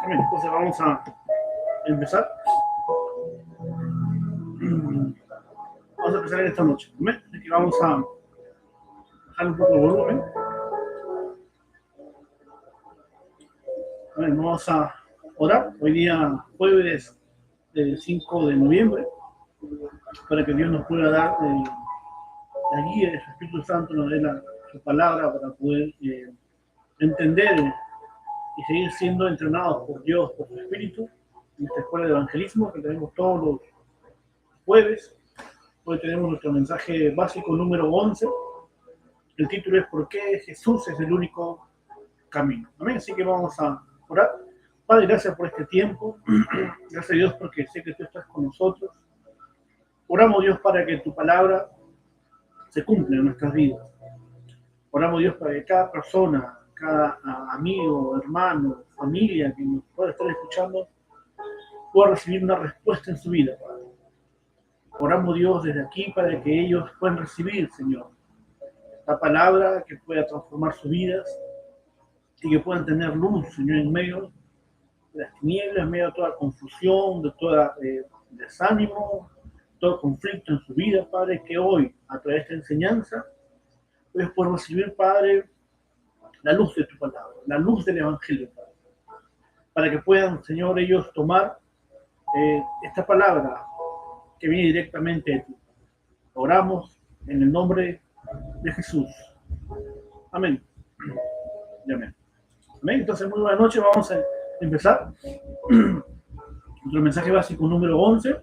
Bien, entonces vamos a empezar. Vamos a empezar en esta noche. Así que vamos a bajar un poco el volumen. Bien, vamos a orar. Hoy día, jueves 5 de noviembre, para que Dios nos pueda dar la guía del Espíritu Santo, nos dé su palabra para poder entender y seguir siendo entrenados por Dios, por su Espíritu, en esta escuela de evangelismo que tenemos todos los jueves. Hoy tenemos nuestro mensaje básico número 11. El título es ¿Por qué Jesús es el único camino? Amén. Así que vamos a orar. Padre, gracias por este tiempo. Gracias a Dios porque sé que tú estás con nosotros. Oramos, Dios, para que tu palabra se cumpla en nuestras vidas. Oramos, Dios, para que cada persona, cada amigo, hermano, familia que nos pueda estar escuchando pueda recibir una respuesta en su vida, Padre. Oramos, Dios, desde aquí para que ellos puedan recibir, Señor, la palabra que pueda transformar sus vidas y que puedan tener luz, Señor, en medio de las tinieblas, en medio de toda confusión, de todo desánimo, todo conflicto en su vida, Padre, que hoy, a través de esta enseñanza, ellos puedan recibir, Padre, la luz de tu palabra, la luz del Evangelio, Padre, para que puedan, Señor, ellos tomar esta palabra que viene directamente de ti. Oramos en el nombre de Jesús. Amén. Y amén. Amén. Entonces, muy buenas noches. Vamos a empezar nuestro mensaje básico número 11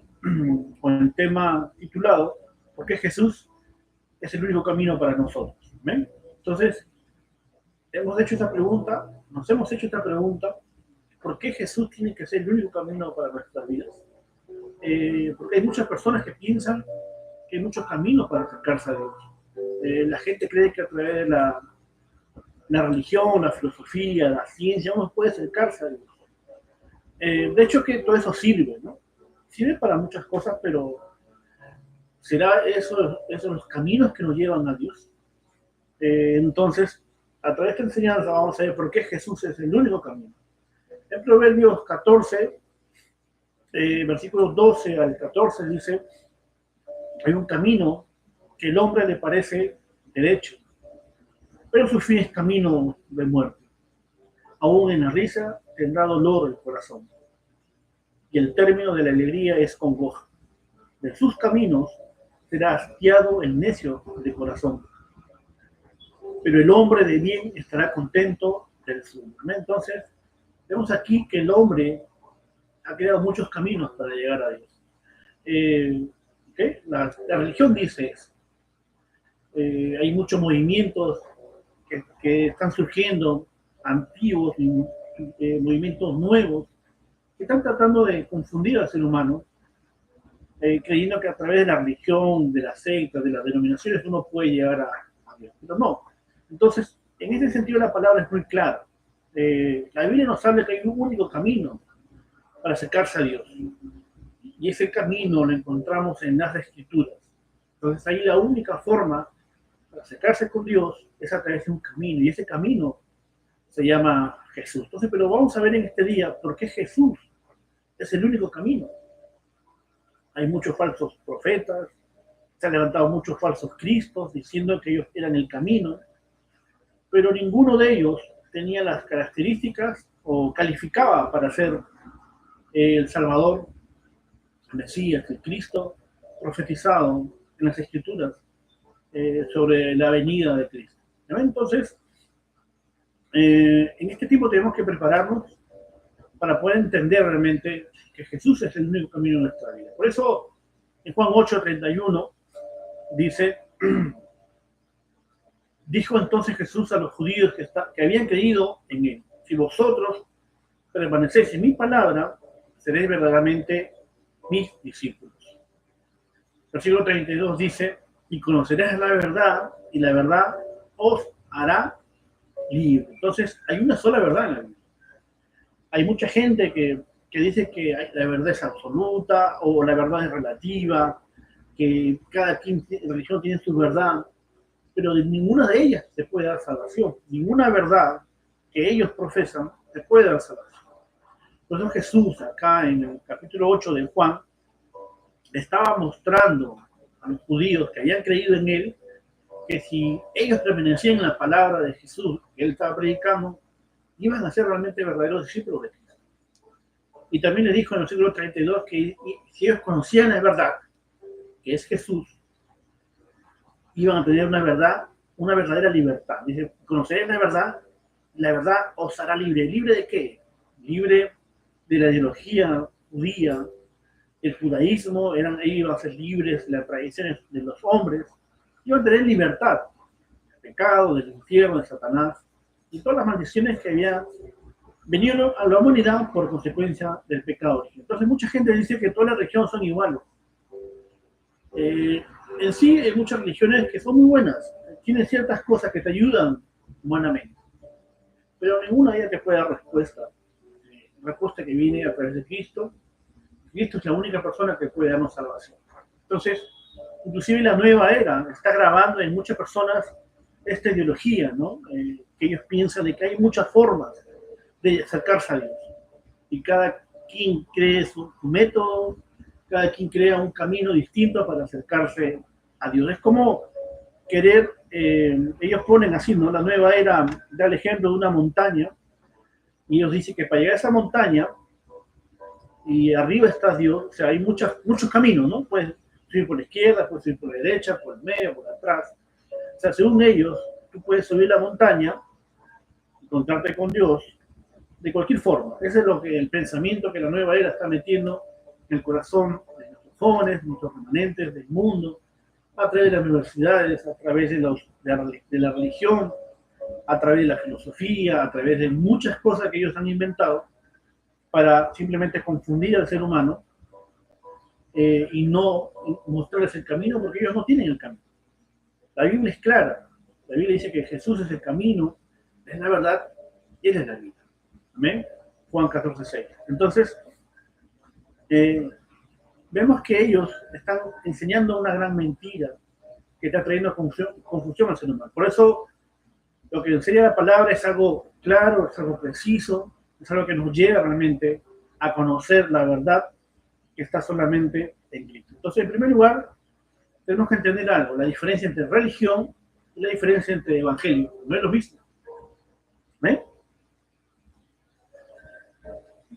con el tema titulado ¿Por qué Jesús es el único camino para nosotros? Amén. Entonces, nos hemos hecho esta pregunta, ¿por qué Jesús tiene que ser el único camino para nuestras vidas? Porque hay muchas personas que piensan que hay muchos caminos para acercarse a Dios. La gente cree que a través de la religión, la filosofía, la ciencia, uno puede acercarse a Dios. De hecho, que todo eso sirve, ¿no? Sirve para muchas cosas, pero ¿será esos los caminos que nos llevan a Dios? Entonces, a través de esta enseñanza vamos a ver por qué Jesús es el único camino. En Proverbios 14, versículos 12 al 14, dice: hay un camino que el hombre le parece derecho, pero su fin es camino de muerte. Aún en la risa tendrá dolor el corazón, y el término de la alegría es congoja. De sus caminos será hastiado el necio de corazón, pero el hombre de bien estará contento del suyo. Entonces, vemos aquí que el hombre ha creado muchos caminos para llegar a Dios. La religión dice eso. Hay muchos movimientos que están surgiendo, antiguos, movimientos nuevos, que están tratando de confundir al ser humano, creyendo que a través de la religión, de las sectas, de las denominaciones, uno puede llegar a Dios. Pero no. Entonces, en ese sentido la palabra es muy clara. La Biblia nos habla que hay un único camino para acercarse a Dios. Y ese camino lo encontramos en las Escrituras. Entonces, ahí la única forma para acercarse con Dios es a través de un camino. Y ese camino se llama Jesús. Entonces, pero vamos a ver en este día por qué Jesús es el único camino. Hay muchos falsos profetas, se han levantado muchos falsos cristos diciendo que ellos eran el camino, pero ninguno de ellos tenía las características o calificaba para ser el Salvador, el Mesías, el Cristo profetizado en las Escrituras sobre la venida de Cristo. Entonces, en este tiempo tenemos que prepararnos para poder entender realmente que Jesús es el único camino de nuestra vida. Por eso, en Juan 8:31 dice: dijo entonces Jesús a los judíos que habían creído en él: si vosotros permanecéis en mi palabra, seréis verdaderamente mis discípulos. Versículo 32 dice: y conocerás la verdad, y la verdad os hará libre. Entonces, hay una sola verdad en la Biblia. Hay mucha gente que dice que la verdad es absoluta o la verdad es relativa, que cada religión tiene su verdad, pero de ninguna de ellas te puede dar salvación. Ninguna verdad que ellos profesan te puede dar salvación. Por eso Jesús, acá en el capítulo 8 de Juan, estaba mostrando a los judíos que habían creído en él, que si ellos permanecían en la palabra de Jesús que él estaba predicando, iban a ser realmente verdaderos discípulos de Cristo. Y también le dijo en el versículo 32 que si ellos conocían la verdad, que es Jesús, iban a tener una verdad, una verdadera libertad. Dice, conoceréis la verdad os hará libre. ¿Libre de qué? Libre de la ideología judía, el judaísmo, ellos iban a ser libres de las tradiciones de los hombres, iban a tener libertad del pecado, del infierno, de Satanás, y todas las maldiciones que había venido a la humanidad por consecuencia del pecado. Entonces mucha gente dice que todas las religiones son iguales. En sí hay muchas religiones que son muy buenas, tienen ciertas cosas que te ayudan humanamente, pero ninguna de ellas te puede dar respuesta. Respuesta que viene a través de Cristo. Cristo es la única persona que puede darnos salvación. Entonces, inclusive la nueva era está grabando en muchas personas esta ideología, ¿no? Que ellos piensan de que hay muchas formas de acercarse a Dios. Y cada quien cree su método, cada quien crea un camino distinto para acercarse a Dios. Es como querer, ellos ponen así, ¿no? La nueva era da el ejemplo de una montaña, y ellos dicen que para llegar a esa montaña, y arriba está Dios, o sea, hay muchos caminos, ¿no? Puedes subir por la izquierda, puedes subir por la derecha, por el medio, por atrás. O sea, según ellos, tú puedes subir la montaña, encontrarte con Dios, de cualquier forma. Ese es lo que el pensamiento que la nueva era está metiendo en el corazón de nuestros jóvenes, nuestros remanentes del mundo, a través de las universidades, a través de la religión, a través de la filosofía, a través de muchas cosas que ellos han inventado para simplemente confundir al ser humano y no mostrarles el camino, porque ellos no tienen el camino. La Biblia es clara. La Biblia dice que Jesús es el camino, es la verdad y Él es la vida. Amén. Juan 14:6. Entonces, vemos que ellos están enseñando una gran mentira que está trayendo confusión al ser humano. Por eso, lo que enseña la palabra es algo claro, es algo preciso, es algo que nos lleva realmente a conocer la verdad que está solamente en Cristo. Entonces, en primer lugar, tenemos que entender algo, la diferencia entre religión y la diferencia entre evangelio. ¿No es lo mismo? ¿Ven?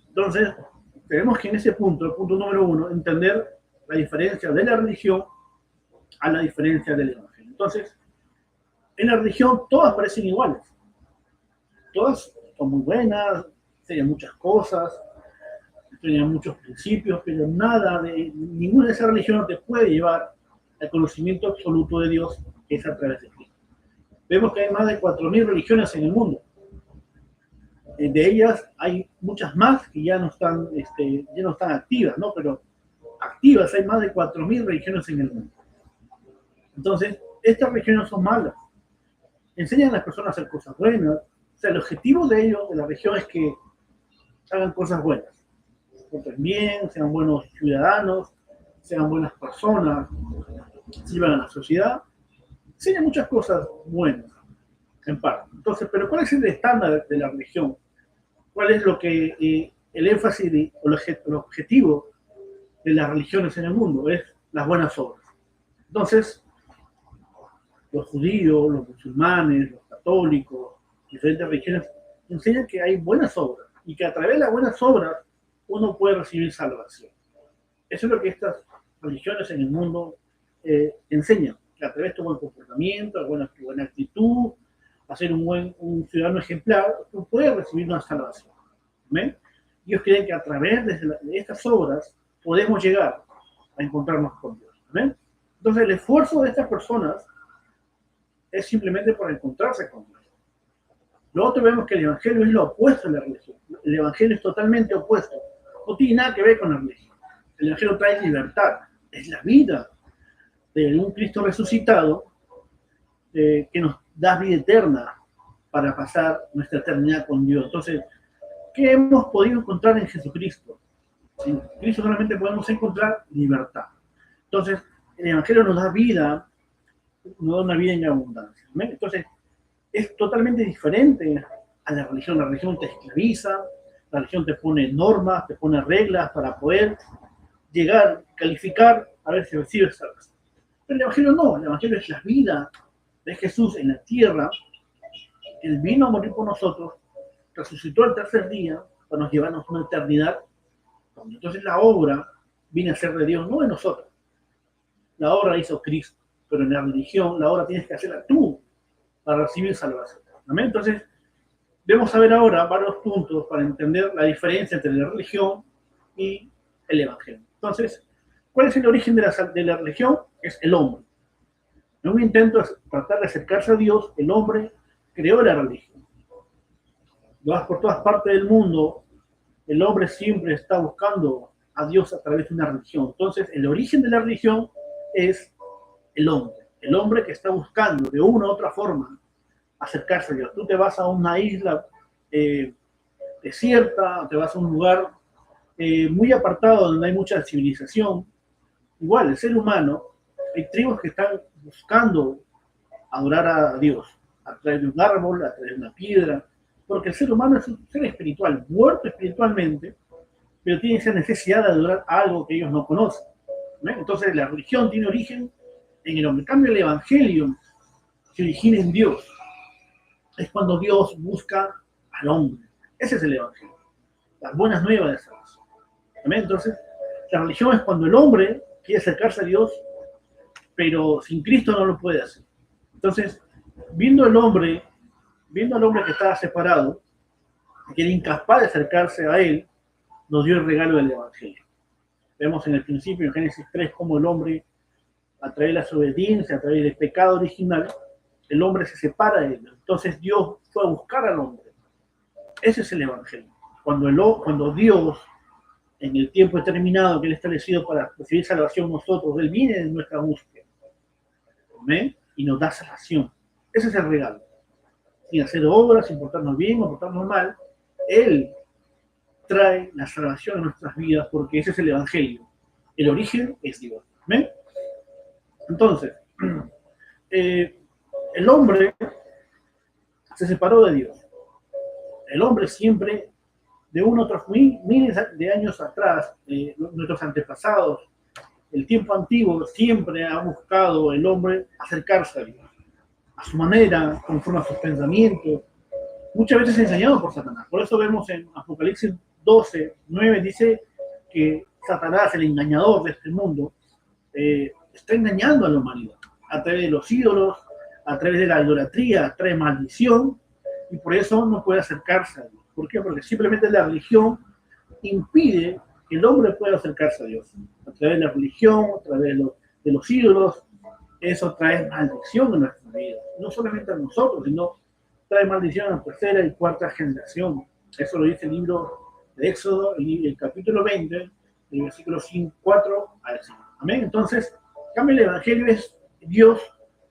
Entonces, tenemos que en ese punto, el punto número 1, entender la diferencia de la religión a la diferencia del evangelio. Entonces, en la religión todas parecen iguales. Todas son muy buenas, enseñan muchas cosas, enseñan muchos principios, pero ninguna de esas religiones te puede llevar al conocimiento absoluto de Dios, que es a través de Cristo. Vemos que hay más de 4.000 religiones en el mundo. De ellas hay muchas más que ya no están activas, ¿no? Pero activas hay más de 4.000 religiones en el mundo. Entonces, estas religiones son malas. Enseñan a las personas a hacer cosas buenas. O sea, el objetivo de ellos, de la religión, es que hagan cosas buenas. Porten bien, sean buenos ciudadanos, sean buenas personas, sirvan a la sociedad. Enseñan muchas cosas buenas, en parte. Entonces, pero ¿cuál es el estándar de la religión? ¿Cuál es lo que el énfasis o el objetivo de las religiones en el mundo? Es las buenas obras. Entonces, los judíos, los musulmanes, los católicos, diferentes religiones enseñan que hay buenas obras y que a través de las buenas obras uno puede recibir salvación. Eso es lo que estas religiones en el mundo enseñan, que a través de tu buen comportamiento, tu buena actitud, hacer un ciudadano ejemplar, tú puedes recibir una salvación. ¿Ven? Ellos creen que a través de estas obras podemos llegar a encontrarnos con Dios. ¿Ven? Entonces el esfuerzo de estas personas es simplemente por encontrarse con Dios. Lo otro vemos que el evangelio es lo opuesto a la religión. El evangelio es totalmente opuesto. No tiene nada que ver con la religión. El evangelio trae libertad. Es la vida de un Cristo resucitado que nos da vida eterna para pasar nuestra eternidad con Dios. Entonces, ¿qué hemos podido encontrar en Jesucristo? En Cristo solamente podemos encontrar libertad. Entonces, el evangelio nos da vida nos da una vida en abundancia. ¿Amén? Entonces, es totalmente diferente a la religión. La religión te esclaviza, la religión te pone normas, te pone reglas para poder llegar, calificar, a ver si recibes salvación. Pero el Evangelio no, el Evangelio es la vida de Jesús en la tierra. Él vino a morir por nosotros, resucitó el tercer día para nos llevarnos a una eternidad. Entonces la obra viene a ser de Dios, no de nosotros. La obra la hizo Cristo, pero en la religión la obra tienes que hacerla tú para recibir salvación. ¿Amén? Entonces, debemos saber ahora varios puntos para entender la diferencia entre la religión y el Evangelio. Entonces, ¿cuál es el origen de la religión? Es el hombre. En un intento de tratar de acercarse a Dios, el hombre creó la religión. Vas por todas partes del mundo, el hombre siempre está buscando a Dios a través de una religión. Entonces, el origen de la religión es el hombre que está buscando de una u otra forma acercarse a Dios. Tú te vas a una isla desierta, te vas a un lugar muy apartado donde hay mucha civilización. Igual, el ser humano, hay tribus que están buscando adorar a Dios a través de un árbol, a través de una piedra, porque el ser humano es un ser espiritual, muerto espiritualmente, pero tiene esa necesidad de adorar a algo que ellos no conocen. ¿No? Entonces la religión tiene origen en el hombre. En cambio, el evangelio se origina en Dios. Es cuando Dios busca al hombre. Ese es el evangelio. Las buenas nuevas de salvación. Entonces, la religión es cuando el hombre quiere acercarse a Dios, pero sin Cristo no lo puede hacer. Entonces, viendo al hombre que estaba separado, que era incapaz de acercarse a él, nos dio el regalo del evangelio. Vemos en el principio, en Génesis 3, cómo el hombre, a través de la desobediencia, a través del pecado original, el hombre se separa de él. Entonces Dios fue a buscar al hombre. Ese es el evangelio. Cuando Dios, en el tiempo determinado que él ha establecido para recibir salvación nosotros, él viene en nuestra búsqueda. ¿Amén? Y nos da salvación. Ese es el regalo. Sin hacer obras, sin portarnos bien o portarnos mal, él trae la salvación a nuestras vidas porque ese es el evangelio. El origen es Dios. ¿Amén? Entonces, el hombre se separó de Dios. El hombre siempre, de unos otros miles de años atrás, nuestros antepasados, el tiempo antiguo, siempre ha buscado el hombre acercarse a Dios, a su manera, conforme a sus pensamientos, muchas veces enseñado por Satanás. Por eso vemos en Apocalipsis 12, 9, dice que Satanás, el engañador de este mundo, está engañando a la humanidad a través de los ídolos, a través de la idolatría, trae maldición, y por eso no puede acercarse a Dios. ¿Por qué? Porque simplemente la religión impide que el hombre pueda acercarse a Dios. A través de la religión, a través de los ídolos, eso trae maldición en nuestra vida. No solamente a nosotros, sino trae maldición a la tercera y cuarta generación. Eso lo dice el libro de Éxodo, el capítulo 20, el versículo 4 al 5. Amén. Entonces, cambio, el evangelio es Dios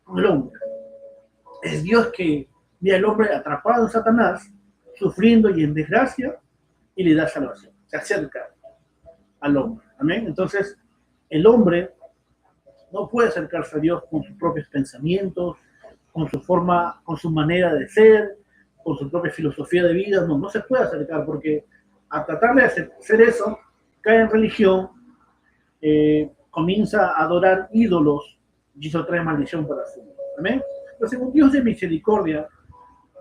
con el hombre. Es Dios que ve al hombre atrapado en Satanás, sufriendo y en desgracia, y le da salvación. Se acerca al hombre. Amén. Entonces, el hombre no puede acercarse a Dios con sus propios pensamientos, con su forma, con su manera de ser, con su propia filosofía de vida. No se puede acercar porque a tratar de hacer eso, cae en religión, comienza a adorar ídolos y eso trae maldición para su vida. Amén. Entonces, un Dios de misericordia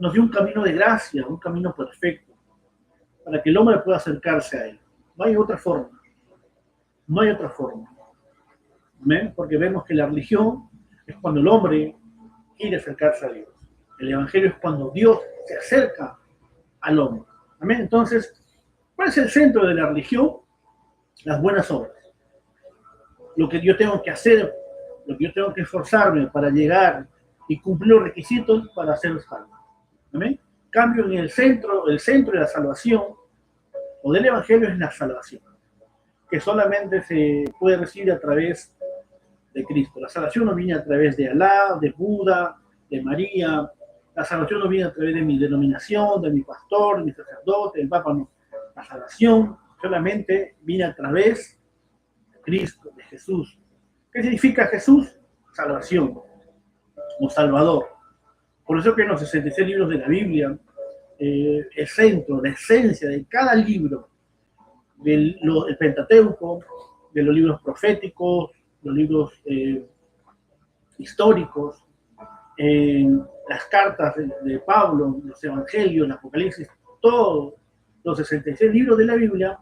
nos dio un camino de gracia, un camino perfecto, para que el hombre pueda acercarse a él. No hay otra forma. No hay otra forma. ¿Amén? Porque vemos que la religión es cuando el hombre quiere acercarse a Dios. El evangelio es cuando Dios se acerca al hombre. ¿Amén? Entonces, ¿cuál es el centro de la religión? Las buenas obras. Lo que yo tengo que hacer, lo que yo tengo que esforzarme para llegar y cumplir los requisitos para ser salvo. ¿Amén? Cambio en el centro de la salvación o del evangelio es la salvación, que solamente se puede recibir a través de Cristo. La salvación no viene a través de Alá, de Buda, de María. La salvación no viene a través de mi denominación, de mi pastor, de mi sacerdote, del Papa. No. La salvación solamente viene a través de Cristo, de Jesús. ¿Qué significa Jesús? Salvación. como Salvador. Por eso que en los 66 libros de la Biblia, el centro, la esencia de cada libro, el Pentateuco, de los libros proféticos, los libros históricos, las cartas de Pablo, los evangelios, el Apocalipsis, todos los 66 libros de la Biblia,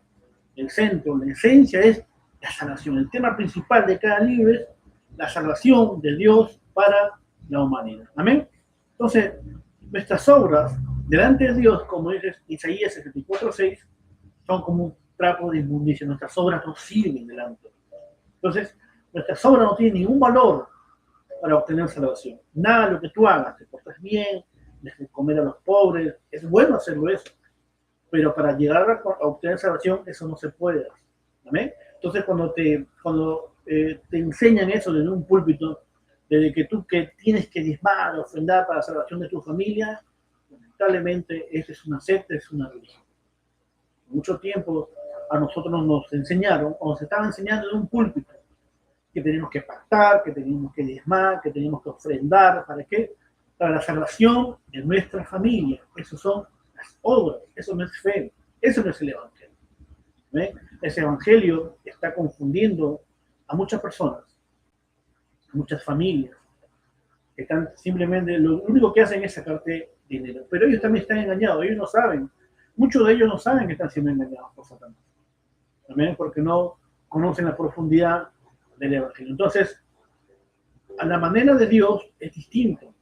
el centro, la esencia es la salvación. El tema principal de cada libro es la salvación de Dios para la humanidad. Amén. Entonces, nuestras obras delante de Dios, como dice Isaías 64:6, son como un trapo de inmundicia. Nuestras obras no sirven delante. Entonces, nuestras obras no tienen ningún valor para obtener salvación. Nada de lo que tú hagas, te portas bien, dejes comer a los pobres, es bueno hacerlo eso, pero para llegar a obtener salvación, eso no se puede. ¿Amén? Entonces, cuando te enseñan eso desde un púlpito, desde que tú que tienes que diezmar, ofrendar para la salvación de tu familia, lamentablemente, esa es una secta, es una religión. Mucho tiempo a nosotros nos enseñaron, o nos estaban enseñando de un púlpito, que tenemos que pactar, que tenemos que diezmar, que tenemos que ofrendar. ¿Para qué? Para la salvación de nuestra familia. Esas son las obras, eso no es fe, eso no es el Evangelio. ¿Ve? Ese Evangelio está confundiendo a muchas personas, a muchas familias, que están simplemente, lo único que hacen es sacarte dinero. Pero ellos también están engañados, ellos no saben. Muchos de ellos no saben que están siendo engañados por Satanás. También porque no conocen la profundidad del Evangelio. Entonces, a la manera de Dios es distinto.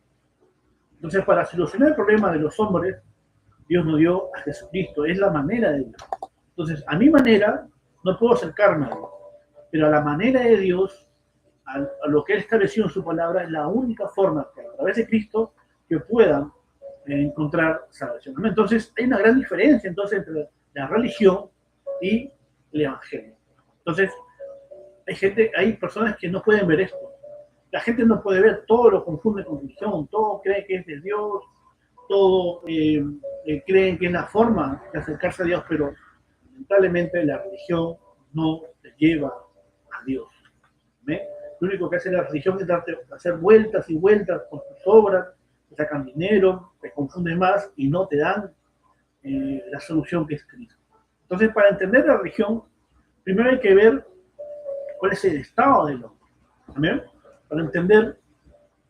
Entonces, para solucionar el problema de los hombres, Dios nos dio a Jesucristo, es la manera de Dios. Entonces, a mi manera, no puedo acercarme a Dios, pero a la manera de Dios, a lo que Él estableció en su palabra, es la única forma que a través de Cristo que puedan encontrar salvación. Entonces, hay una gran diferencia entonces entre la religión y el Evangelio. Entonces, hay personas que no pueden ver esto. La gente no puede ver, todo lo confunde con religión, todo cree que es de Dios, todo creen que es la forma de acercarse a Dios, pero lamentablemente la religión no te lleva a Dios. ¿Ve? Lo único que hace la religión es darte, hacer vueltas y vueltas con tus obras, te sacan dinero, te confunden más y no te dan la solución que es Cristo. Entonces, para entender la religión, primero hay que ver cuál es el estado del hombre. ¿Amén? Para entender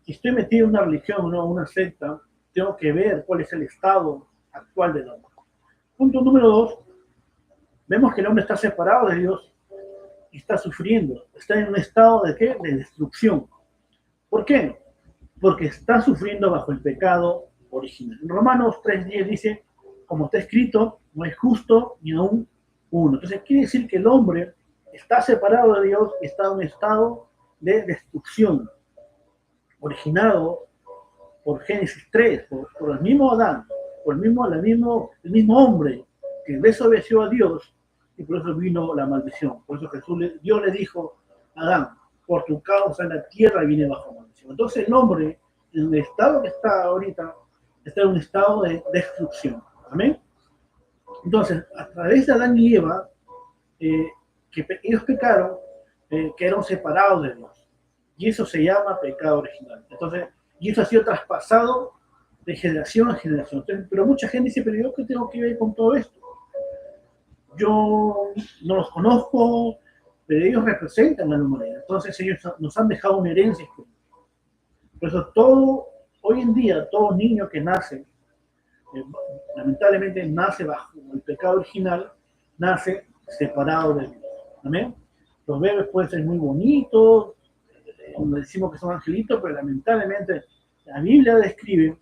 si estoy metido en una religión o no, una secta, tengo que ver cuál es el estado actual del hombre. Punto número 2, vemos que el hombre está separado de Dios y está sufriendo, está en un estado de ¿qué? De destrucción. ¿Por qué? Porque está sufriendo bajo el pecado original. En Romanos 3:10 dice, como está escrito, no es justo ni aún uno. Entonces quiere decir que el hombre está separado de Dios y está en un estado de destrucción, originado por Génesis 3, por el mismo Adán, por el mismo hombre que desobedeció a Dios, y por eso vino la maldición. Por eso Dios le dijo a Adán, por tu causa en la tierra viene bajo maldición. Entonces el hombre, en el estado que está ahorita, está en un estado de destrucción. ¿Amén? Entonces, a través de Adán y Eva, que ellos pecaron, quedaron separados de Dios. Y eso se llama pecado original. Entonces, y eso ha sido traspasado de generación a generación. Entonces, pero mucha gente dice, pero yo qué tengo que ver con todo esto. Yo no los conozco, pero ellos representan a la humanidad. Entonces ellos nos han dejado una herencia. Por eso hoy en día, todo niño que nace, lamentablemente nace bajo el pecado original, nace separado de Dios. ¿Amén? Los bebés pueden ser muy bonitos, decimos que son angelitos, pero lamentablemente la Biblia describe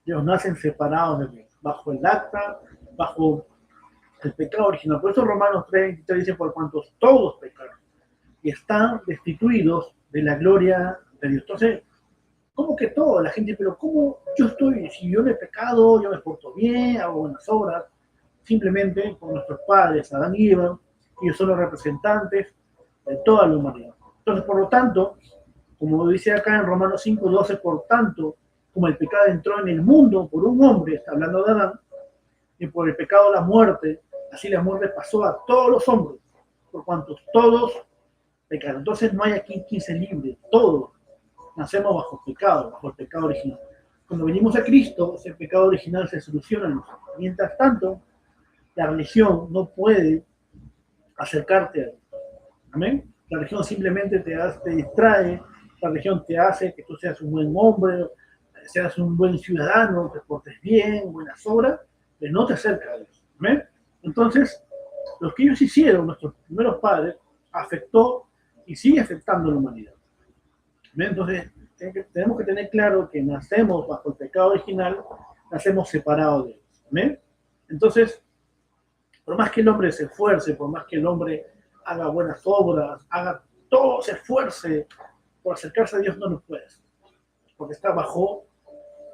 que ellos nacen separados de Dios, bajo el acta, bajo el pecado original. Por eso Romanos 3:23 dice, por cuantos todos pecaron y están destituidos de la gloria de Dios. Entonces, ¿cómo que todo? La gente, pero ¿cómo yo estoy? Si yo no he pecado, yo me porto bien, hago buenas obras, simplemente por nuestros padres, Adán y Eva, ellos son los representantes de toda la humanidad. Entonces, por lo tanto, como dice acá en Romanos 5:12, por tanto, como el pecado entró en el mundo por un hombre, está hablando de Adán, y por el pecado la muerte, así la muerte pasó a todos los hombres, por cuanto todos pecaron. Entonces no hay aquí quien se libre, todos nacemos bajo el pecado original. Cuando venimos a Cristo, ese pecado original se soluciona en nosotros. Mientras tanto, la religión no puede acercarte a Dios. Amén. La religión simplemente te distrae, la religión te hace que tú seas un buen hombre, seas un buen ciudadano, te portes bien, buenas obras, pero no te acerca a Dios. Amén. Entonces, lo que ellos hicieron, nuestros primeros padres, afectó y sigue afectando a la humanidad. ¿Amén? Entonces, tenemos que tener claro que nacemos bajo el pecado original, nacemos separados de Dios. ¿Amén? Entonces, por más que el hombre se esfuerce, por más que el hombre haga buenas obras, haga todo, se esfuerce por acercarse a Dios, no lo puede hacer, porque está bajo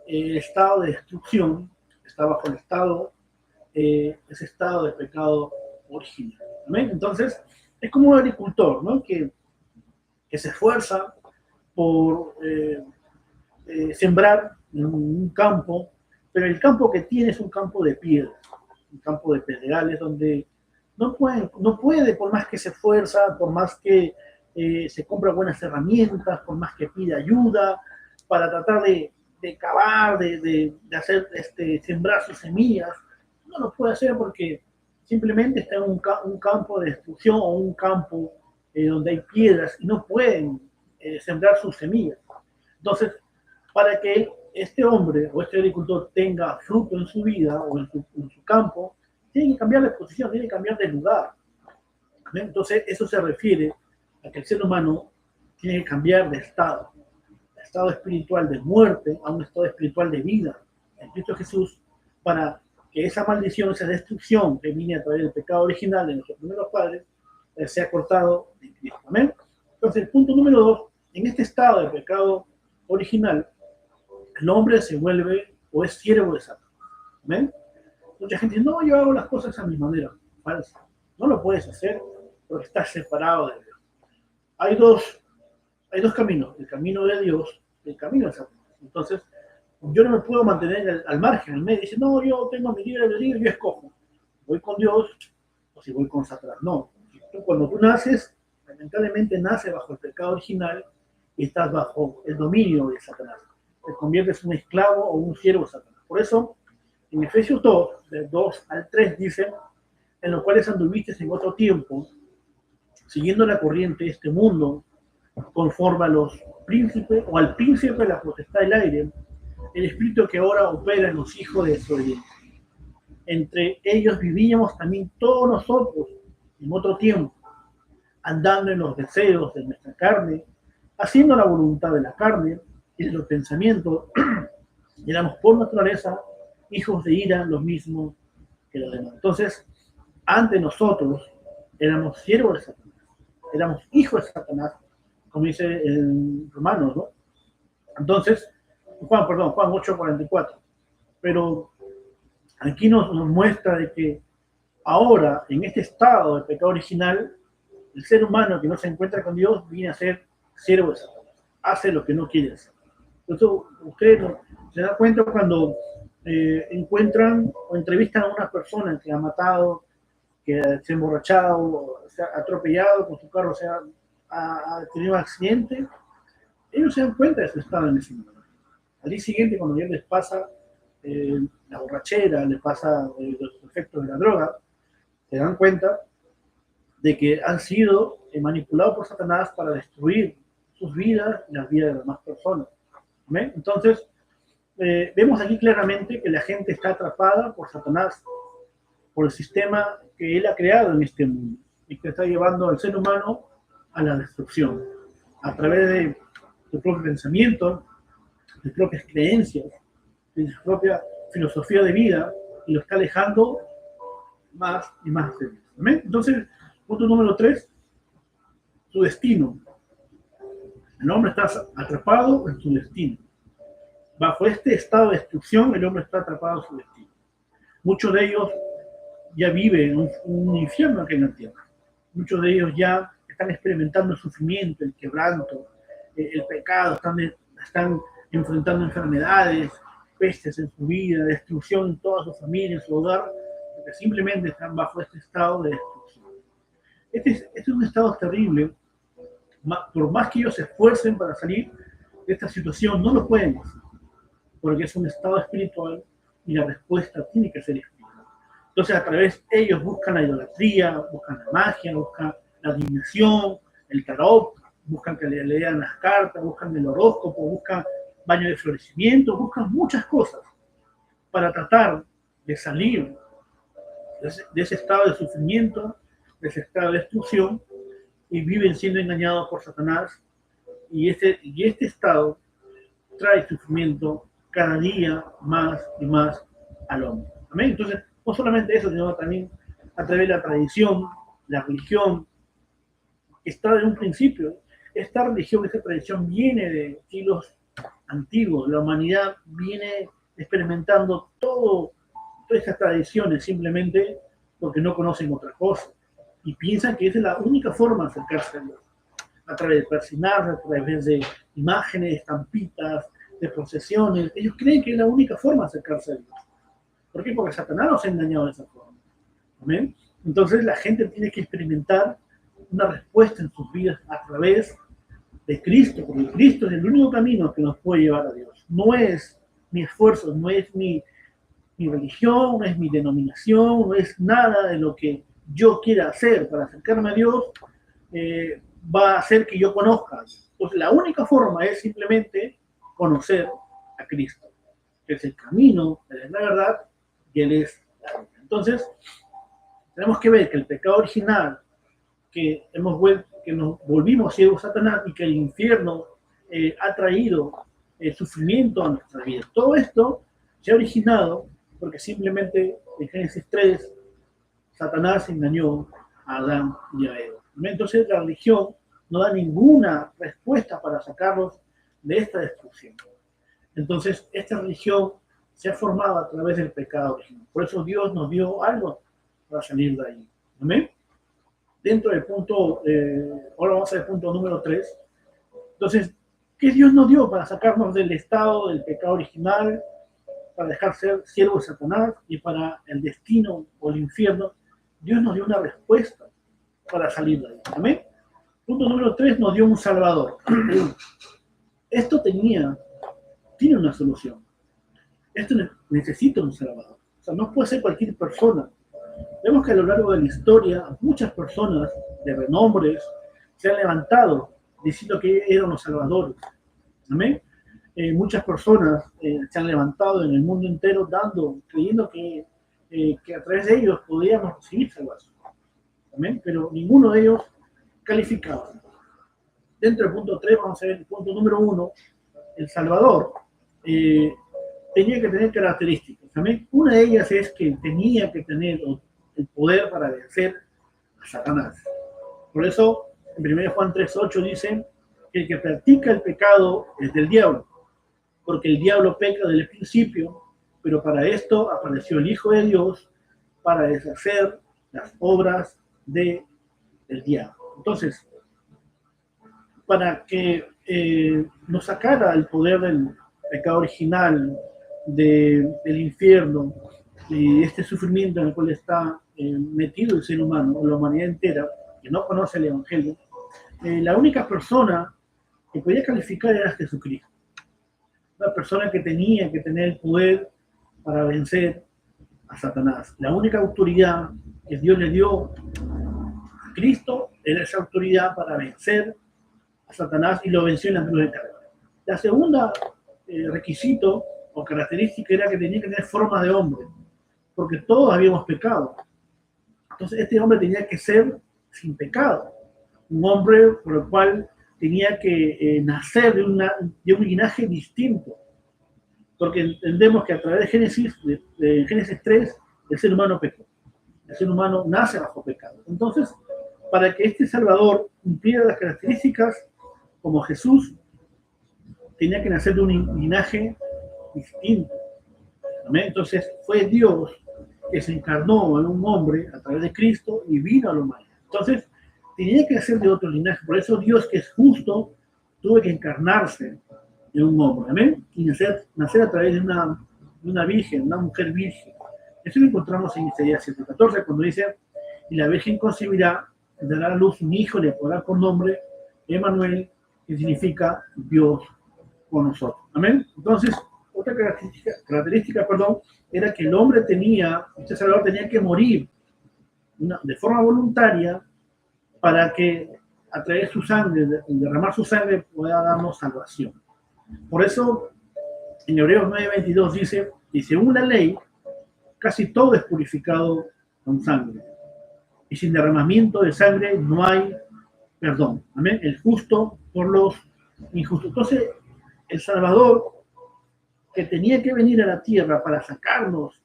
el estado de destrucción, está bajo el estado, ese estado de pecado original. ¿Amén? Entonces, es como un agricultor, ¿no? Que se esfuerza por sembrar en un campo, pero el campo que tiene es un campo de piedras, un campo de pedregales donde no puede, por más que se esfuerza, por más que se compra buenas herramientas, por más que pide ayuda para tratar de cavar, de hacer, sembrar sus semillas, no lo puede hacer porque simplemente está en un campo de destrucción o un campo donde hay piedras y no pueden sembrar sus semillas. Entonces, para que este hombre o este agricultor tenga fruto en su vida o en su campo, tiene que cambiar de posición, tiene que cambiar de lugar. Entonces, eso se refiere a que el ser humano tiene que cambiar de estado espiritual de muerte a un estado espiritual de vida en Cristo Jesús, para que esa maldición, esa destrucción que viene a través del pecado original de nuestros primeros padres, sea cortado en Cristo. Amén. Entonces, el punto número 2, en este estado de pecado original, el hombre se vuelve o es siervo de Satanás. ¿Amén? Mucha gente dice, no, yo hago las cosas a mi manera. Falso. No lo puedes hacer porque estás separado de Dios. Hay dos caminos, el camino de Dios y el camino de Satanás. Entonces, yo no me puedo mantener al margen, al medio. Dice, no, yo tengo mi libre albedrío, yo escojo. Voy con Dios o si voy con Satanás. No. Cuando tú naces, lamentablemente naces bajo el pecado original y estás bajo el dominio de Satanás. Te conviertes en un esclavo o un siervo de Satanás. Por eso, en Efesios 2, del 2 al 3, dice, en los cuales anduviste en otro tiempo, siguiendo la corriente de este mundo, conforme a los príncipes o al príncipe de la potestad del aire, el espíritu que ahora opera en los hijos de desobediencia. Entre ellos vivíamos también todos nosotros en otro tiempo, andando en los deseos de nuestra carne, haciendo la voluntad de la carne y de los pensamientos. Éramos por naturaleza hijos de ira, los mismos que los demás. Entonces, antes nosotros éramos siervos de Satanás, éramos hijos de Satanás, como dice en Romanos, ¿no? Entonces, Juan 8:44. Pero aquí nos muestra de que ahora, en este estado de pecado original, el ser humano que no se encuentra con Dios viene a ser siervo de Satanás, hace lo que no quiere hacer. Entonces, ustedes se dan cuenta cuando encuentran o entrevistan a una persona que ha matado, que se ha emborrachado, se ha atropellado con su carro, ha tenido un accidente, ellos se dan cuenta de su estado en ese momento. Al día siguiente, cuando ya les pasa la borrachera, les pasa los efectos de la droga, se dan cuenta de que han sido manipulados por Satanás para destruir sus vidas y las vidas de las demás personas. ¿Ven? Entonces, vemos aquí claramente que la gente está atrapada por Satanás, por el sistema que él ha creado en este mundo y que está llevando al ser humano a la destrucción a través de su propio pensamiento, de sus propias creencias, de su propia filosofía de vida, y lo está alejando más y más de Dios. ¿Amén? Entonces, punto número 3, su destino. El hombre está atrapado en su destino. Bajo este estado de destrucción, el hombre está atrapado en su destino. Muchos de ellos ya viven un infierno aquí en la tierra. Muchos de ellos ya están experimentando el sufrimiento, el quebranto, el pecado, están enfrentando enfermedades, pestes en su vida, destrucción en toda su familia, en su hogar, porque simplemente están bajo este estado de destrucción. Este es un estado terrible. Por más que ellos se esfuercen para salir, esta situación no lo pueden hacer, porque es un estado espiritual y la respuesta tiene que ser espiritual. Entonces, a través de ellos buscan la idolatría, buscan la magia, buscan la adivinación, el tarot, buscan que le lean las cartas, buscan el horóscopo, buscan baño de florecimiento, buscan muchas cosas para tratar de salir de ese estado de sufrimiento, de ese estado de destrucción, y viven siendo engañados por Satanás. Y este estado trae sufrimiento cada día más y más al hombre. ¿Amén? Entonces, no solamente eso, sino también a través de la tradición, la religión, que está desde un principio. Esta religión, esta tradición viene de siglos antiguos. La humanidad viene experimentando todas estas tradiciones simplemente porque no conocen otra cosa y piensan que esa es la única forma de acercarse a Dios, a través de persignar, a través de imágenes, estampitas, de procesiones. Ellos creen que es la única forma de acercarse a Dios. ¿Por qué? Porque Satanás nos ha engañado de esa forma. ¿Amén? Entonces la gente tiene que experimentar una respuesta en sus vidas a través de Cristo, porque Cristo es el único camino que nos puede llevar a Dios. No es mi esfuerzo, no es mi religión, no es mi denominación, no es nada de lo que yo quiera hacer para acercarme a Dios, va a hacer que yo conozca a Dios. Entonces la única forma es simplemente conocer a Cristo, que es el camino, Él es la verdad y Él es la vida. Entonces tenemos que ver que el pecado original que nos volvimos ciegos a Satanás y que el infierno ha traído sufrimiento a nuestra vida. Todo esto se ha originado porque simplemente en Génesis 3 Satanás engañó a Adán y a Eva. Entonces la religión no da ninguna respuesta para sacarlos de esta destrucción. Entonces esta religión se ha formado a través del pecado original. Por eso Dios nos dio algo para salir de ahí. ¿Amén? Dentro del punto, ahora vamos al punto número 3. Entonces, ¿qué Dios nos dio para sacarnos del estado del pecado original, para dejar ser siervos de Satanás y para el destino o el infierno? Dios nos dio una respuesta para salir de ahí. ¿Amén? Punto número 3, nos dio un Salvador. Esto tiene una solución. Esto necesita un Salvador. O sea, no puede ser cualquier persona. Vemos que a lo largo de la historia muchas personas de renombres se han levantado diciendo que eran los salvadores. ¿Amén? Muchas personas se han levantado en el mundo entero creyendo que a través de ellos podíamos recibir salvación. ¿Amén? Pero ninguno de ellos calificaba. Dentro del punto 3 vamos a ver el punto número 1. El Salvador tenía que tener características. ¿Amén? Una de ellas es que tenía que tener el poder para vencer a Satanás. Por eso, en 1 Juan 3:8 dice que el que practica el pecado es del diablo, porque el diablo peca desde el principio, pero para esto apareció el Hijo de Dios para deshacer las obras del diablo. Entonces, para que nos sacara el poder del pecado original, del infierno, y este sufrimiento en el cual está metido el ser humano, o la humanidad entera, que no conoce el Evangelio, la única persona que podía calificar era Jesucristo. Una persona que tenía que tener el poder para vencer a Satanás. La única autoridad que Dios le dio a Cristo era esa autoridad para vencer a Satanás y lo venció en la cruz de Calvario. La segunda requisito o característica era que tenía que tener forma de hombre, porque todos habíamos pecado. Entonces este hombre tenía que ser sin pecado, un hombre por el cual tenía que nacer de un linaje distinto, porque entendemos que a través de Génesis 3, el ser humano pecó, el ser humano nace bajo pecado. Entonces, para que este Salvador cumpliera las características como Jesús, tenía que nacer de un linaje distinto. ¿Amén? Entonces fue Dios que se encarnó en un hombre a través de Cristo y vino a la humanidad. Entonces tenía que ser de otro linaje. Por eso Dios, que es justo, tuvo que encarnarse en un hombre. ¿Amén? Y nacer a través de una virgen, una mujer virgen. Eso lo encontramos en Isaías 7:14, cuando dice: y la virgen concebirá, dará a luz un hijo, le pondrá por nombre Emmanuel, que significa Dios por nosotros. Amén. Entonces, otra característica, era que el hombre este Salvador tenía que morir de forma voluntaria para que a través de su sangre, derramar su sangre, pueda darnos salvación. Por eso, en Hebreos 9:22 dice, y según la ley, casi todo es purificado con sangre. Y sin derramamiento de sangre no hay perdón. Amén. El justo por los injustos. Entonces, el Salvador, que tenía que venir a la tierra para sacarnos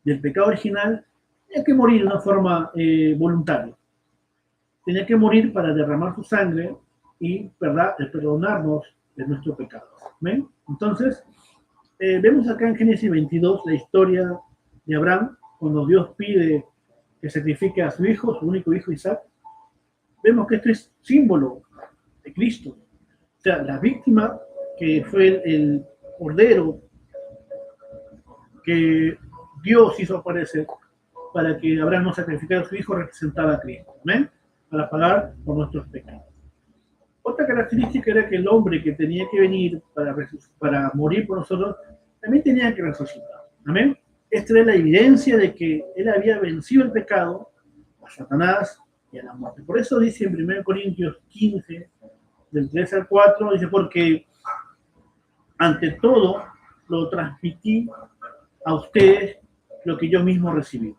del pecado original, tenía que morir de una forma voluntaria. Tenía que morir para derramar su sangre y perdonarnos de nuestros pecados. ¿Ven? Entonces, vemos acá en Génesis 22 la historia de Abraham, cuando Dios pide que sacrifique a su hijo, su único hijo Isaac. Vemos que esto es símbolo de Cristo. O sea, la víctima que fue el cordero que Dios hizo aparecer para que Abraham no sacrificara a su hijo, representaba a Cristo, ¿ven? Para pagar por nuestros pecados. Otra característica era que el hombre que tenía que venir para morir por nosotros, también tenía que resucitar. ¿Amén? Esta era la evidencia de que él había vencido el pecado, a Satanás y a la muerte. Por eso dice en 1 Corintios 15, del 3 al 4, dice, porque ante todo lo transmití a ustedes lo que yo mismo recibí.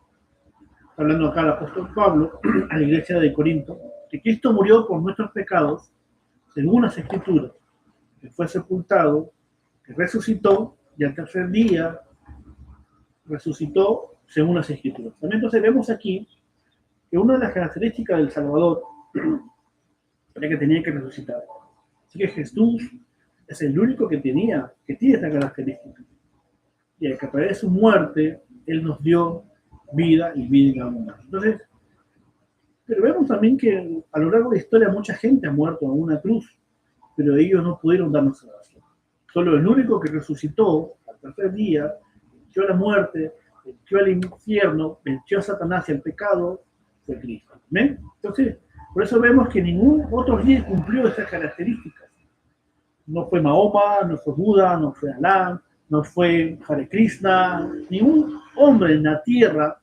Hablando acá el apóstol Pablo a la iglesia de Corinto, que Cristo murió por nuestros pecados, según las Escrituras, que fue sepultado, que resucitó, y al tercer día resucitó según las Escrituras. También entonces vemos aquí que una de las características del Salvador era que tenía que resucitar. Así que Jesús es el único que tiene esta característica. Y que a través de su muerte, Él nos dio vida y vida en abundancia. Entonces, pero vemos también que a lo largo de la historia mucha gente ha muerto en una cruz, pero ellos no pudieron darnos salvación. Solo el único que resucitó al tercer día, venció la muerte, venció al infierno, venció a Satanás y al pecado, fue Cristo. ¿Ven? Entonces, por eso vemos que ningún otro líder cumplió esas características. No fue Mahoma, no fue Buda, no fue Alá, no fue Hare Krishna, ningún hombre en la tierra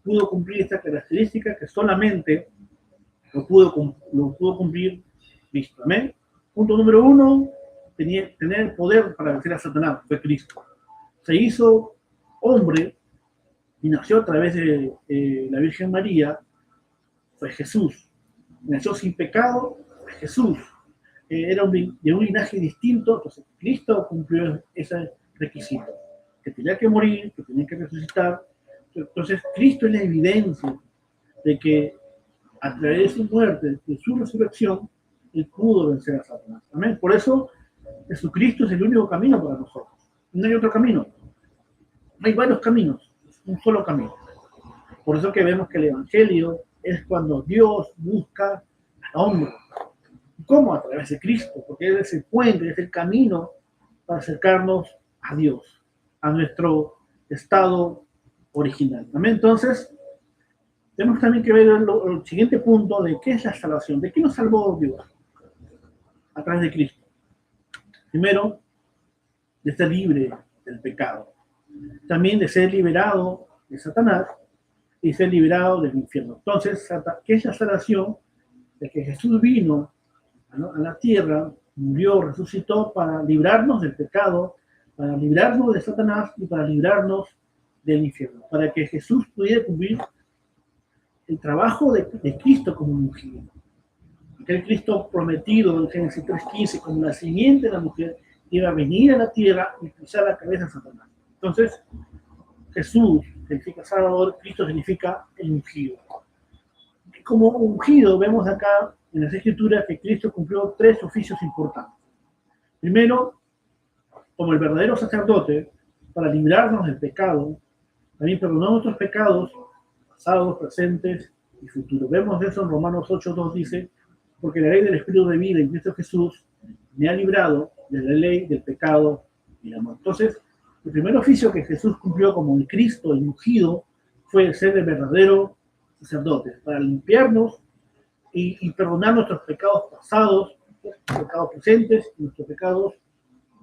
pudo cumplir esta característica que solamente lo pudo cumplir Cristo. ¿Amén? Punto número 1, tener el poder para vencer a Satanás, fue Cristo. Se hizo hombre y nació a través de la Virgen María, fue Jesús. Nació sin pecado, fue Jesús. Era de un linaje distinto, entonces Cristo cumplió ese requisito, que tenía que morir, que tenía que resucitar. Entonces Cristo es la evidencia de que a través de su muerte, de su resurrección, Él pudo vencer a Satanás. Amén. Por eso Jesucristo es el único camino para nosotros. No hay otro camino. Hay varios caminos, es un solo camino. Por eso que vemos que el Evangelio es cuando Dios busca al hombre. ¿Cómo? A través de Cristo, porque Él es el puente, es el camino para acercarnos a Dios, a nuestro estado original. ¿Amén? Entonces, tenemos también que ver el siguiente punto de qué es la salvación, de qué nos salvó Dios a través de Cristo. Primero, de ser libre del pecado. También de ser liberado de Satanás y ser liberado del infierno. Entonces, ¿qué es la salvación? De que Jesús vino a la tierra, murió, resucitó para librarnos del pecado, para librarnos de Satanás y para librarnos del infierno, para que Jesús pudiera cumplir el trabajo de Cristo como un ungido. Aquel Cristo prometido en Génesis 3:15 como la simiente de la mujer iba a venir a la tierra y pisar la cabeza de Satanás. Entonces, Jesús significa Salvador, Cristo significa el ungido. Y como ungido vemos acá en las Escrituras que Cristo cumplió 3 oficios importantes. Primero, como el verdadero sacerdote, para librarnos del pecado, también perdonar nuestros pecados, pasados, presentes y futuros. Vemos eso en Romanos 8:2, dice, porque la ley del Espíritu de vida en Cristo Jesús me ha librado de la ley del pecado y la muerte. Entonces, el primer oficio que Jesús cumplió como el Cristo, el ungido, fue ser el verdadero sacerdote, para limpiarnos y perdonar nuestros pecados pasados, nuestros pecados presentes y nuestros pecados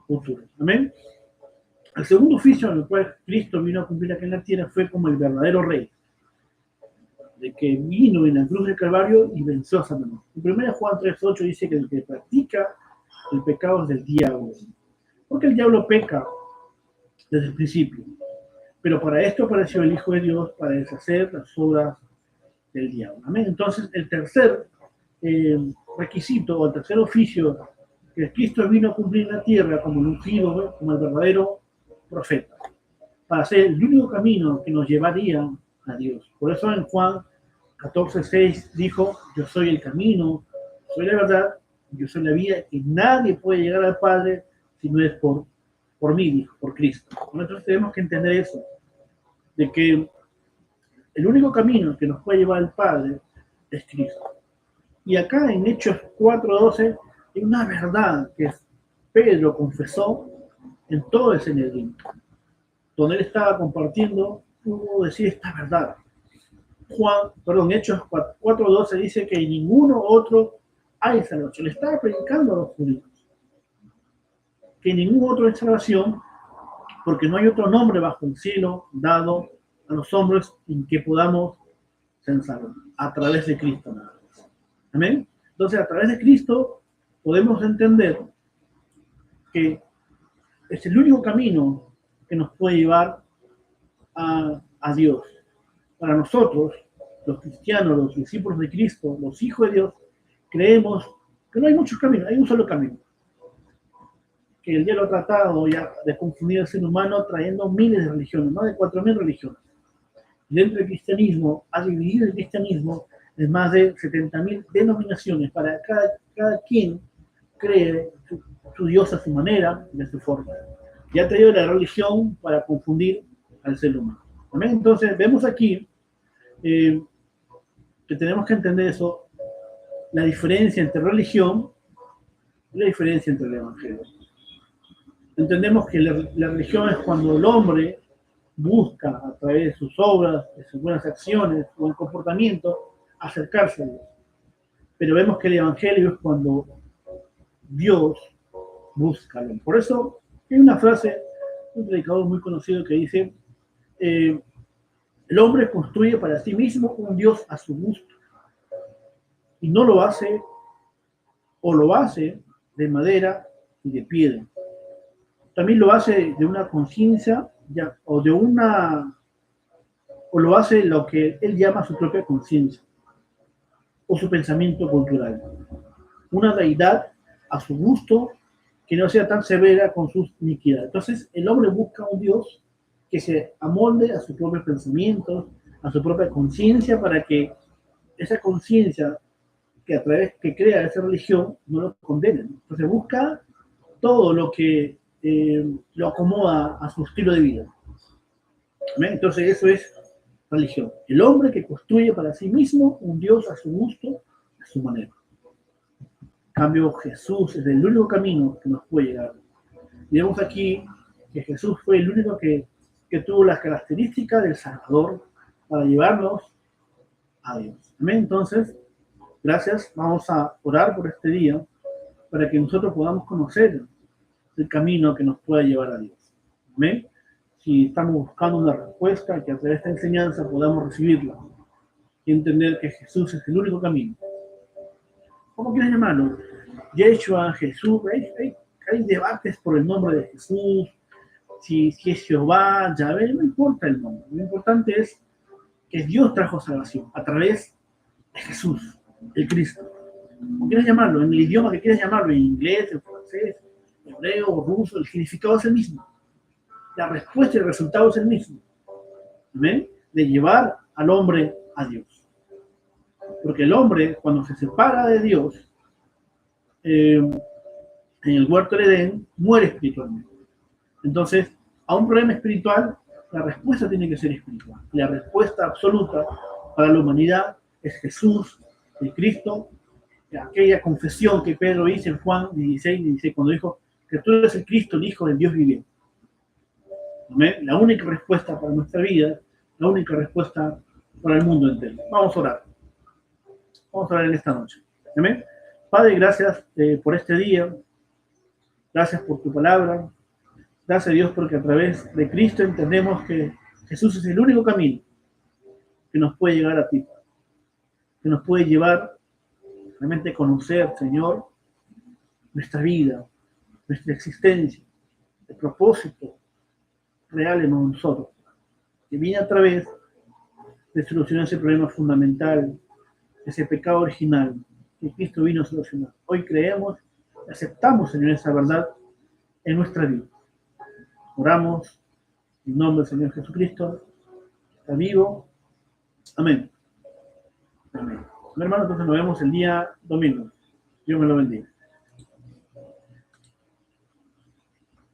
futuros. Amén. El segundo oficio en el cual Cristo vino a cumplir aquí en la tierra fue como el verdadero rey, de que vino en la cruz del Calvario y venció a Satanás. En 1 Juan 3:8 dice que el que practica el pecado es del diablo, porque el diablo peca desde el principio. Pero para esto apareció el Hijo de Dios, para deshacer las obras del diablo. Amén. Entonces, el tercer requisito o el tercer oficio que Cristo vino a cumplir en la tierra como el ungido, como el verdadero profeta, para ser el único camino que nos llevaría a Dios. Por eso en Juan 14:6 dijo: yo soy el camino, soy la verdad, yo soy la vida, y nadie puede llegar al Padre si no es por mí, dijo, por Cristo. Nosotros tenemos que entender eso, de que el único camino que nos puede llevar al Padre es Cristo. Y acá en Hechos 4:12 hay una verdad que Pedro confesó en todo el Sanedrín, donde él estaba compartiendo cómo decir esta verdad. Hechos 4:12 dice que ninguno otro hay salvación. Le estaba predicando a los judíos que ningún otro hay salvación, porque no hay otro nombre bajo el cielo dado a los hombres en que podamos ser salvos, a través de Cristo nada más. Amén. Entonces, a través de Cristo podemos entender que es el único camino que nos puede llevar a Dios. Para nosotros, los cristianos, los discípulos de Cristo, los hijos de Dios, creemos que no hay muchos caminos, hay un solo camino. Que el diablo ha tratado ya de confundir al ser humano trayendo miles de religiones, más de 4.000 religiones. Dentro del cristianismo, ha dividido el cristianismo en más de 70.000 denominaciones para cada quien cree su Dios a su manera y a su forma. Y ha traído la religión para confundir al ser humano. ¿Amén? Entonces, vemos aquí que tenemos que entender eso, la diferencia entre religión y la diferencia entre el evangelio. Entendemos que la religión es cuando el hombre busca a través de sus obras, de sus buenas acciones, buen comportamiento, acercarse a Dios. Pero vemos que el evangelio es cuando Dios busca. Por eso hay una frase, un predicador muy conocido que dice: el hombre construye para sí mismo un Dios a su gusto, y no lo hace, o lo hace de madera y de piedra. También lo hace de una conciencia, o lo hace lo que él llama su propia conciencia, o su pensamiento cultural. Una deidad a su gusto, que no sea tan severa con sus iniquidades. Entonces, el hombre busca un Dios que se amolde a sus propios pensamientos, a su propia conciencia, para que esa conciencia que crea esa religión no lo condene. Entonces, busca todo lo que lo acomoda a su estilo de vida. ¿Ven? Entonces, eso es religión. El hombre que construye para sí mismo un Dios a su gusto, a su manera. En cambio, Jesús es el único camino que nos puede llegar. Y vemos aquí que Jesús fue el único que tuvo las características del Salvador para llevarnos a Dios. ¿Amén? Entonces, gracias. Vamos a orar por este día para que nosotros podamos conocer el camino que nos pueda llevar a Dios. ¿Amén? Si estamos buscando una respuesta, que a través de esta enseñanza podamos recibirla y entender que Jesús es el único camino. ¿Cómo quieres llamarlo? Yeshua, Jesús, hay debates por el nombre de Jesús, si es Jehová, Yahvé, no importa el nombre. Lo importante es que Dios trajo salvación a través de Jesús, el Cristo. ¿Cómo quieres llamarlo? En el idioma que quieras llamarlo, en inglés, en francés, hebreo, ruso, el significado es el mismo. La respuesta y el resultado es el mismo. ¿Ven? De llevar al hombre a Dios. Porque el hombre, cuando se separa de Dios, en el huerto de Edén, muere espiritualmente. Entonces, a un problema espiritual, la respuesta tiene que ser espiritual. La respuesta absoluta para la humanidad es Jesús, el Cristo, aquella confesión que Pedro hizo en Juan 16, cuando dijo que tú eres el Cristo, el Hijo del Dios viviente. ¿Amén? La única respuesta para nuestra vida, la única respuesta para el mundo entero. Vamos a orar. Vamos a orar en esta noche. ¿Amén? Padre, gracias por este día, gracias por tu palabra, gracias a Dios porque a través de Cristo entendemos que Jesús es el único camino que nos puede llegar a ti, que nos puede llevar realmente a conocer, Señor, nuestra vida, nuestra existencia, el propósito real en nosotros, que viene a través de solucionar ese problema fundamental, ese pecado original que Cristo vino a solucionar. Hoy creemos, aceptamos, Señor, esa verdad en nuestra vida. Oramos en nombre del Señor Jesucristo, que está vivo. Amén. Amén. Mi hermano, entonces nos vemos el día domingo. Dios me lo bendiga.